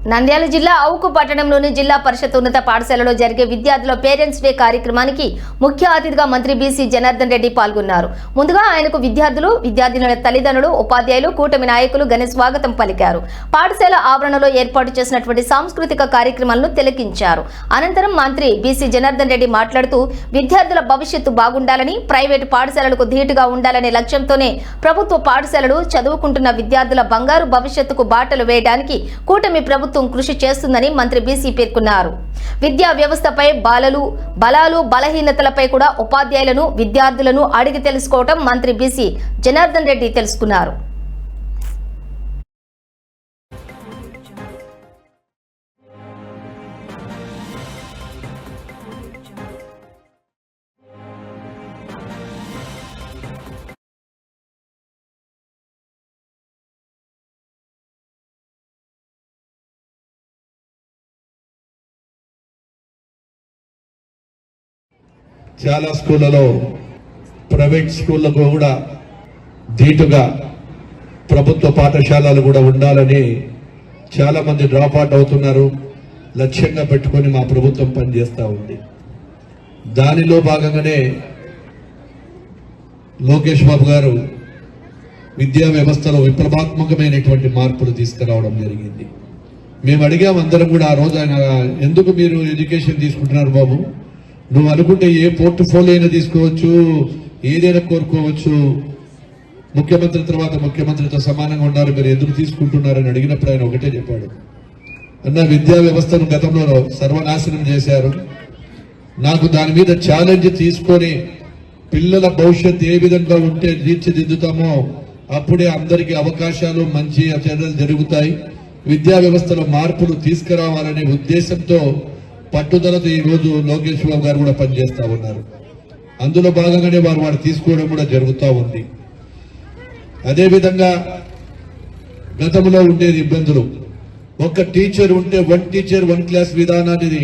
నంద్యాల జిల్లా అవుకు పట్టణంలోని జిల్లా పరిషత్ ఉన్నత పాఠశాలలో జరిగే విద్యార్థుల పేరెంట్స్ డే కార్యక్రమానికి ముఖ్య అతిథిగా మంత్రి బీసీ జనార్దన్ రెడ్డి పాల్గొన్నారు. ముందుగా ఆయనకు విద్యార్థులు, విద్యార్థినుల తల్లిదండ్రులు, ఉపాధ్యాయులు, కూటమి నాయకులు ఘన స్వాగతం పలికారు. పాఠశాల ఆవరణలో ఏర్పాటు చేసినటువంటి సాంస్కృతిక కార్యక్రమాలను తిలకించారు. అనంతరం మంత్రి బీసీ జనార్దన్ రెడ్డి మాట్లాడుతూ విద్యార్థుల భవిష్యత్తు బాగుండాలని, ప్రైవేటు పాఠశాలలకు ధీటుగా ఉండాలనే లక్ష్యంతోనే ప్రభుత్వ పాఠశాలలు చదువుకుంటున్న విద్యార్థుల బంగారు భవిష్యత్తుకు బాటలు వేయడానికి కూటమి ప్రభుత్వం కృషి చేస్తుందని మంత్రి బీసీ పేర్కొన్నారు. విద్యా వ్యవస్థపై బలాలు బలహీనతలపై కూడా ఉపాధ్యాయులను, విద్యార్థులను అడిగి తెలుసుకోవడం మంత్రి బీసీ జనార్దన్ రెడ్డి తెలుసుకున్నారు. చాలా స్కూళ్ళలో, ప్రైవేట్ స్కూళ్ళకు కూడా ధీటుగా ప్రభుత్వ పాఠశాలలు కూడా ఉండాలని చాలా మంది డ్రాప్ అవుట్ అవుతున్నారు. లక్ష్యంగా పెట్టుకొని మా ప్రభుత్వం పనిచేస్తూ ఉంది. దానిలో భాగంగానే లోకేష్ బాబు గారు విద్యా వ్యవస్థలో విప్లవాత్మకమైనటువంటి మార్పులు తీసుకురావడం జరిగింది. మేము అడిగాం అందరం కూడా ఆ రోజు, ఆయన ఎందుకు మీరు ఎడ్యుకేషన్ తీసుకుంటున్నారు బాబు, నువ్వు అనుకుంటే ఏ పోర్ట్ఫోలియో అయినా తీసుకోవచ్చు, ఏదైనా కోరుకోవచ్చు, ముఖ్యమంత్రి తర్వాత ముఖ్యమంత్రితో సమానంగా ఉన్నారు, మీరు ఎందుకు తీసుకుంటున్నారని అడిగినప్పుడు ఆయన ఒకటే చెప్పాడు, అన్న విద్యా వ్యవస్థను గతంలో సర్వనాశనం చేశారు, నాకు దాని మీద ఛాలెంజ్ తీసుకొని పిల్లల భవిష్యత్తు ఏ విధంగా ఉంటే తీర్చిదిద్దుతామో అప్పుడే అందరికీ అవకాశాలు, మంచి చర్యలు జరుగుతాయి, విద్యా వ్యవస్థలో మార్పులు తీసుకురావాలనే ఉద్దేశంతో పట్టుదలతో ఈ రోజు లోకేష్ బాబు గారు కూడా పనిచేస్తా ఉన్నారు. అందులో భాగంగానే వారు తీసుకోవడం కూడా జరుగుతూ ఉంది. అదేవిధంగా గతంలో ఉండేది ఇబ్బందులు, ఒక టీచర్ ఉంటే 1 టీచర్ 1 క్లాస్ విధానాన్ని